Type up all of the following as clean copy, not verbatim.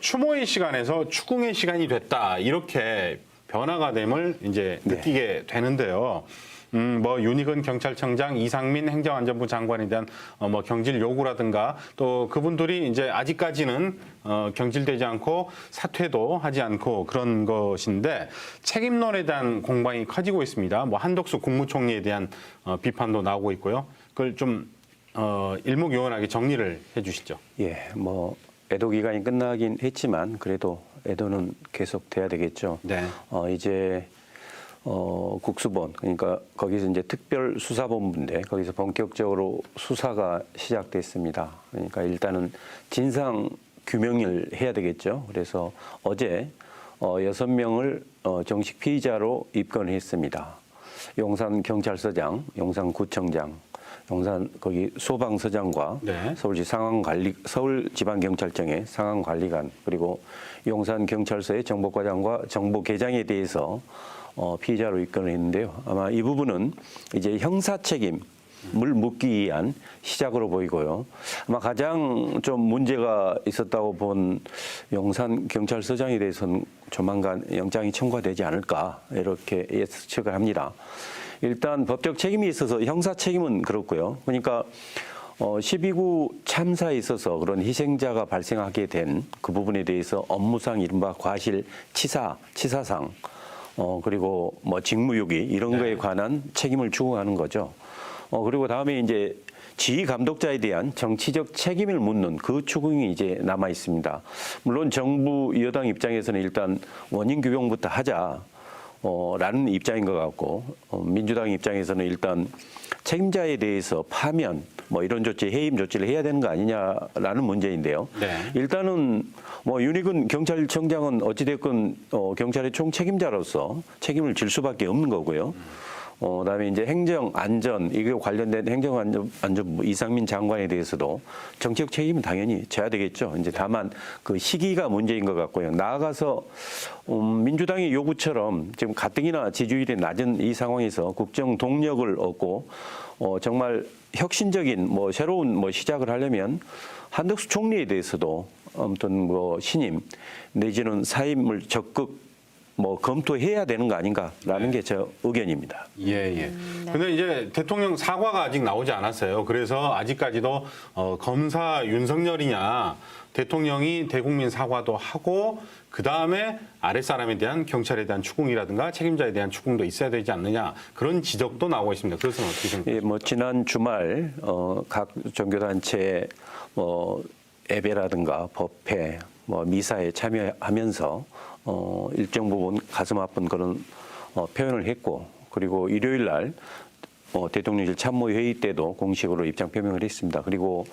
추모의 시간에서 추궁의 시간이 됐다 이렇게 변화가 됨을 이제 느끼게 되는데요. 뭐 윤희근 경찰청장, 이상민 행정안전부 장관에 대한 뭐 경질 요구라든가 또 그분들이 이제 아직까지는 경질되지 않고 사퇴도 하지 않고 그런 것인데 책임론에 대한 공방이 커지고 있습니다. 뭐 한덕수 국무총리에 대한 비판도 나오고 있고요. 그걸 좀 일목요연하게 정리를 해주시죠. 예, 뭐 애도 기간이 끝나긴 했지만 그래도 애도는 계속 돼야 되겠죠. 네. 이제 국수본, 그러니까 거기서 이제 특별수사본부인데 거기서 본격적으로 수사가 시작됐습니다. 그러니까 일단은 진상 규명을 해야 되겠죠. 그래서 어제 6명을 정식 피의자로 입건했습니다. 용산경찰서장, 용산구청장, 용산 거기 소방서장과 네. 서울지방경찰청의 상황관리관, 그리고 용산경찰서의 정보과장과 정보계장에 대해서 피의자로 입건을 했는데요. 아마 이 부분은 이제 형사 책임을 묻기 위한 시작으로 보이고요. 아마 가장 좀 문제가 있었다고 본 용산경찰서장에 대해서는 조만간 영장이 청구가 되지 않을까 이렇게 예측을 합니다. 일단 법적 책임이 있어서 형사 책임은 그렇고요. 그러니까 12구 참사에 있어서 그런 희생자가 발생하게 된 그 부분에 대해서 업무상 이른바 과실치사상 그리고 뭐 직무유기 이런 거에 관한 책임을 추구하는 거죠. 그리고 다음에 이제 지휘 감독자에 대한 정치적 책임을 묻는 그 추궁이 이제 남아 있습니다. 물론 정부 여당 입장에서는 일단 원인 규명부터 하자. 라는 입장인 것 같고 민주당 입장에서는 일단 책임자에 대해서 파면 뭐 이런 조치, 해임 조치를 해야 되는 거 아니냐라는 문제인데요. 네. 일단은 뭐 윤희근 경찰청장은 어찌됐건 경찰의 총책임자로서 책임을 질 수밖에 없는 거고요. 그다음에 이제 행정안전 이게 관련된 행정안전부 이상민 장관에 대해서도 정치적 책임은 당연히 져야 되겠죠. 이제 다만 그 시기가 문제인 것 같고요. 나아가서 민주당의 요구처럼 지금 가뜩이나 지지율이 낮은 이 상황에서 국정 동력을 얻고 정말 혁신적인 뭐 새로운 뭐 시작을 하려면 한덕수 총리에 대해서도 아무튼 뭐 신임 내지는 사임을 적극 뭐 검토해야 되는 거 아닌가라는 게 제 의견입니다. 예. 네. 근데 이제 대통령 사과가 아직 나오지 않았어요. 그래서 아직까지도 검사 윤석열이냐 대통령이 대국민 사과도 하고 그 다음에 아랫사람에 대한 경찰에 대한 추궁이라든가 책임자에 대한 추궁도 있어야 되지 않느냐 그런 지적도 나오고 있습니다. 그것은 어떻게 생각하십니까? 예, 뭐 지난 주말 각 종교단체 예배라든가 법회, 뭐 미사에 참여하면서 일정 부분 가슴 아픈 그런 표현을 했고 그리고 일요일 날 대통령실 참모회의 때도 공식으로 입장 표명을 했습니다. 그리고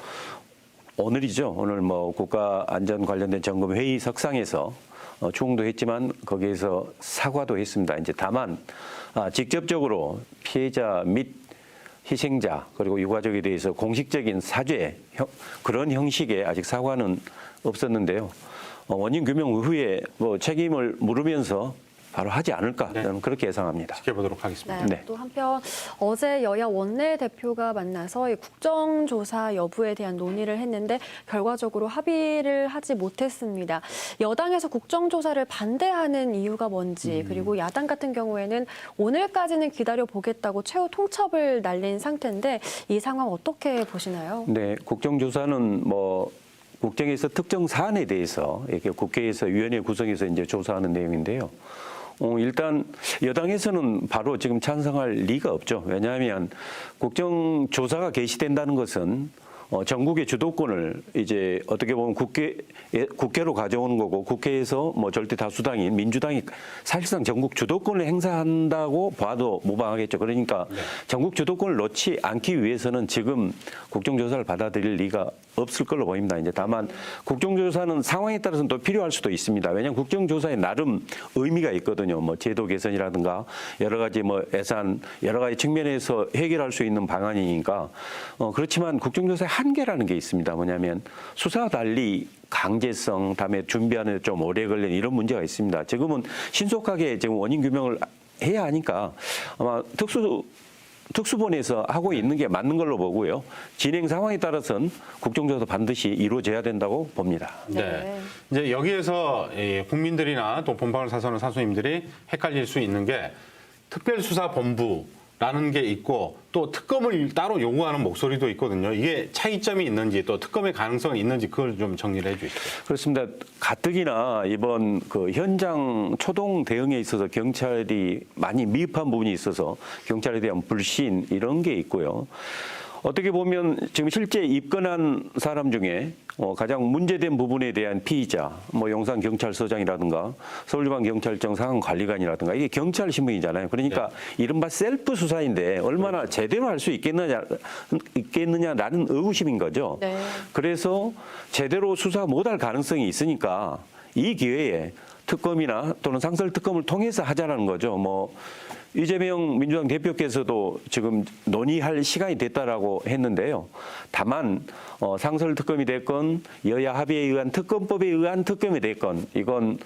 오늘이죠. 오늘 뭐 국가 안전 관련된 점검 회의 석상에서 추궁도 했지만 거기에서 사과도 했습니다. 이제 다만 직접적으로 피해자 및 희생자 그리고 유가족에 대해서 공식적인 사죄 그런 형식의 아직 사과는 없었는데요. 원인 규명 후에 뭐 책임을 물으면서 바로 하지 않을까 저는 그렇게 예상합니다. 지켜보도록 하겠습니다. 네. 또 한편 어제 여야 원내대표가 만나서 이 국정조사 여부에 대한 논의를 했는데 결과적으로 합의를 하지 못했습니다. 여당에서 국정조사를 반대하는 이유가 뭔지 그리고 야당 같은 경우에는 오늘까지는 기다려보겠다고 최후 통첩을 날린 상태인데 이 상황 어떻게 보시나요? 네, 국정조사는 뭐 국정에서 특정 사안에 대해서 이렇게 국회에서 위원회 구성해서 이제 조사하는 내용인데요. 일단 여당에서는 바로 지금 찬성할 리가 없죠. 왜냐하면 국정조사가 개시된다는 것은 전국의 주도권을 이제 어떻게 보면 국회로 가져오는 거고 국회에서 뭐 절대 다수당인 민주당이 사실상 전국 주도권을 행사한다고 봐도 무방하겠죠. 그러니까 전국 주도권을 놓지 않기 위해서는 지금 국정조사를 받아들일 리가 없을 걸로 보입니다. 이제 다만 국정조사는 상황에 따라서는 또 필요할 수도 있습니다. 왜냐하면 국정조사에 나름 의미가 있거든요. 뭐 제도 개선이라든가 여러 가지 뭐 예산 여러 가지 측면에서 해결할 수 있는 방안이니까 그렇지만 국정조사의 한계라는 게 있습니다. 뭐냐면 수사와 달리 강제성, 다음에 준비하는 데 좀 오래 걸리는 이런 문제가 있습니다. 지금은 신속하게 지금 원인 규명을 해야 하니까 아마 특수본에서 하고 있는 게 맞는 걸로 보고요. 진행 상황에 따라서는 국정조사 반드시 이루어져야 된다고 봅니다. 네. 이제 여기에서 국민들이나 또 본방을 사서는 사수님들이 헷갈릴 수 있는 게 특별수사본부라는 게 있고 또 특검을 따로 요구하는 목소리도 있거든요. 이게 차이점이 있는지 또 특검의 가능성이 있는지 그걸 좀 정리를 해 주시죠. 그렇습니다. 가뜩이나 이번 그 현장 초동 대응에 있어서 경찰이 많이 미흡한 부분이 있어서 경찰에 대한 불신 이런 게 있고요. 어떻게 보면 지금 실제 입건한 사람 중에 가장 문제된 부분에 대한 피의자, 뭐 용산경찰서장이라든가 서울지방경찰청 상황관리관이라든가 이게 경찰 신분이잖아요. 그러니까 이른바 셀프 수사인데 얼마나 제대로 할 수 있겠느냐라는 의구심인 거죠. 네. 그래서 제대로 수사 못할 가능성이 있으니까 이 기회에 특검이나 또는 상설특검을 통해서 하자라는 거죠. 뭐 이재명 민주당 대표께서도 지금 논의할 시간이 됐다라고 했는데요. 다만 상설특검이 됐건 여야 합의에 의한 특검법에 의한 특검이 됐건 이건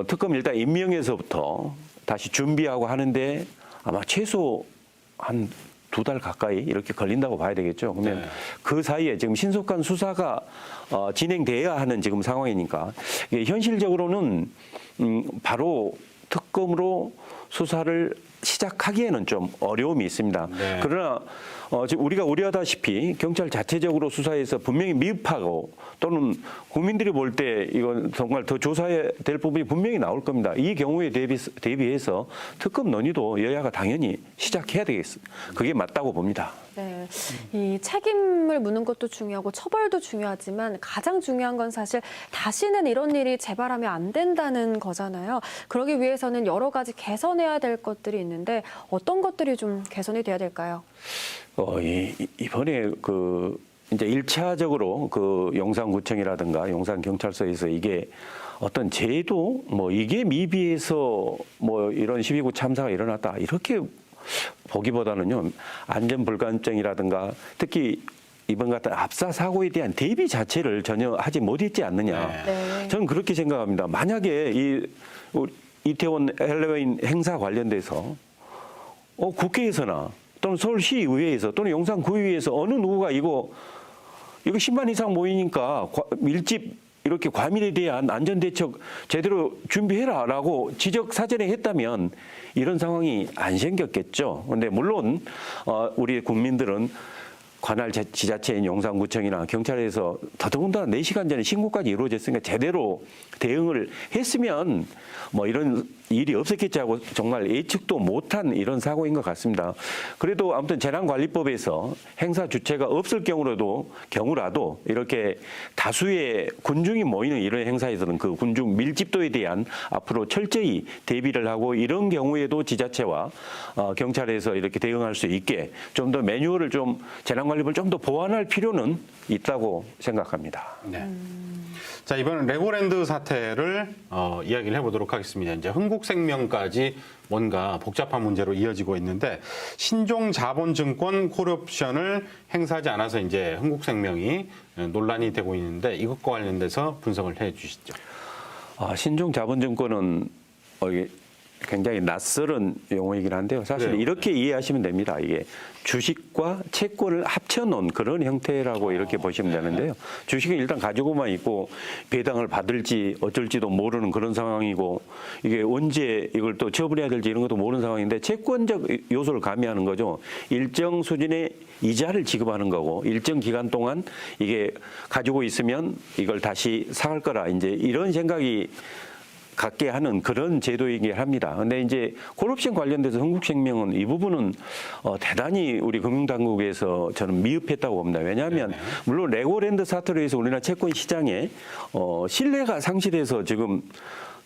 특검 일단 임명에서부터 다시 준비하고 하는데 아마 최소 한 2달 가까이 이렇게 걸린다고 봐야 되겠죠. 그러면 그 사이에 지금 신속한 수사가 진행돼야 하는 지금 상황이니까 이게 현실적으로는 바로 특검으로 수사를 시작하기에는 좀 어려움이 있습니다. 네. 그러나 지금 우리가 우려하다시피 경찰 자체적으로 수사에서 분명히 미흡하고 또는 국민들이 볼 때 이건 정말 더 조사해야 될 부분이 분명히 나올 겁니다. 이 경우에 대비해서 특검 논의도 여야가 당연히 시작해야 되겠습니다. 그게 맞다고 봅니다. 네, 이 책임을 묻는 것도 중요하고 처벌도 중요하지만 가장 중요한 건 사실 다시는 이런 일이 재발하면 안 된다는 거잖아요. 그러기 위해서는 여러 가지 개선해야 될 것들이 있는데 어떤 것들이 좀 개선이 돼야 될까요? 이번에 이제 1차적으로 그 용산구청이라든가 용산경찰서에서 이게 어떤 제도 뭐 이게 미비해서 뭐 이런 12구 참사가 일어났다 이렇게 보기보다는요 안전불감증이라든가 특히 이번 같은 압사 사고에 대한 대비 자체를 전혀 하지 못했지 않느냐. 네. 저는 그렇게 생각합니다. 만약에 이태원 헬로윈 행사 관련돼서 국회에서나 또는 서울시의회에서 또는 용산구의회에서 어느 누구가 이거 10만 이상 모이니까 밀집 이렇게 과밀에 대한 안전대책 제대로 준비해라라고 지적 사전에 했다면 이런 상황이 안 생겼겠죠. 그런데 물론 우리 국민들은 관할 지자체인 용산구청이나 경찰에서 더더군다나 4시간 전에 신고까지 이루어졌으니까 제대로 대응을 했으면 뭐 이런 일이 없었겠지 하고 정말 예측도 못한 이런 사고인 것 같습니다. 그래도 아무튼 재난관리법에서 행사 주체가 없을 경우라도 이렇게 다수의 군중이 모이는 이런 행사에서는 그 군중 밀집도에 대한 앞으로 철저히 대비를 하고 이런 경우에도 지자체와 경찰에서 이렇게 대응할 수 있게 좀 더 매뉴얼을 좀 재난관리법을 좀 더 보완할 필요는 있다고 생각합니다. 네. 자, 이번엔 레고랜드 사태를 이야기를 해보도록 하겠습니다. 이제 흥국생명까지 뭔가 복잡한 문제로 이어지고 있는데 신종자본증권 콜옵션을 행사하지 않아서 이제 흥국생명이 논란이 되고 있는데 이것과 관련돼서 분석을 해 주시죠. 신종자본증권은 이게 굉장히 낯설은 용어이긴 한데요. 사실 그래요. 이렇게 이해하시면 됩니다. 이게 주식과 채권을 합쳐놓은 그런 형태라고 이렇게 보시면 되는데요. 주식은 일단 가지고만 있고 배당을 받을지 어쩔지도 모르는 그런 상황이고 이게 언제 이걸 또 처분해야 될지 이런 것도 모르는 상황인데 채권적 요소를 가미하는 거죠. 일정 수준의 이자를 지급하는 거고 일정 기간 동안 이게 가지고 있으면 이걸 다시 사갈 거라 이제 이런 생각이 갖게 하는 그런 제도이긴 합니다. 그런데 이제 콜옵션 관련돼서 흥국생명은 이 부분은 대단히 우리 금융당국에서 저는 미흡했다고 봅니다. 왜냐하면 물론 레고랜드 사태로 해서 우리나라 채권 시장에 신뢰가 상실해서 지금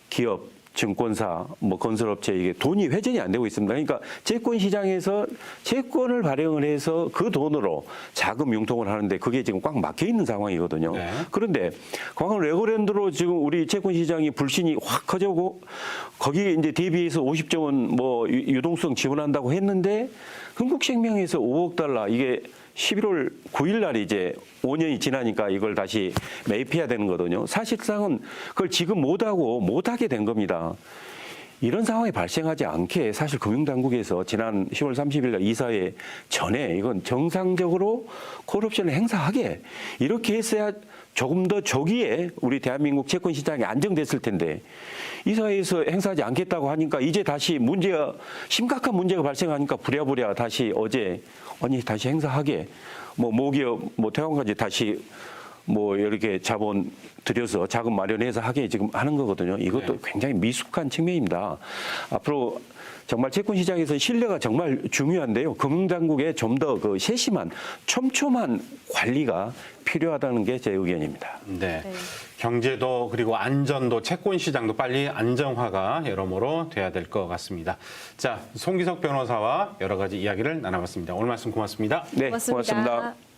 기업, 증권사, 뭐 건설업체 이게 돈이 회전이 안 되고 있습니다. 그러니까 채권 시장에서 채권을 발행을 해서 그 돈으로 자금 융통을 하는데 그게 지금 꽉 막혀 있는 상황이거든요. 네. 그런데 광원 레고랜드로 지금 우리 채권 시장이 불신이 확 커지고 거기에 이제 대비해서 50조 원 뭐 유동성 지원한다고 했는데 흥국생명에서 5억 달러 이게 11월 9일 날 이제 5년이 지나니까 이걸 다시 매입해야 되는 거거든요. 사실상은 그걸 지금 못하게 된 겁니다. 이런 상황이 발생하지 않게 사실 금융당국에서 지난 10월 30일 날 이사회 전에 이건 정상적으로 콜옵션을 행사하게 이렇게 했어야 조금 더 조기에 우리 대한민국 채권 시장이 안정됐을 텐데 이사회에서 행사하지 않겠다고 하니까 이제 다시 심각한 문제가 발생하니까 부랴부랴 다시 어제 다시 행사하게 모기업 태광까지 다시 이렇게 자본 들여서 자금 마련해서 하게 지금 하는 거거든요. 이것도 굉장히 미숙한 측면입니다. 앞으로 정말 채권 시장에서 신뢰가 정말 중요한데요. 금융당국의 좀 더 그 세심한 촘촘한 관리가 필요하다는 게 제 의견입니다. 네. 경제도 그리고 안전도 채권 시장도 빨리 안정화가 여러모로 돼야 될 것 같습니다. 자, 송기석 변호사와 여러 가지 이야기를 나눠봤습니다. 오늘 말씀 고맙습니다. 네, 고맙습니다. 고맙습니다.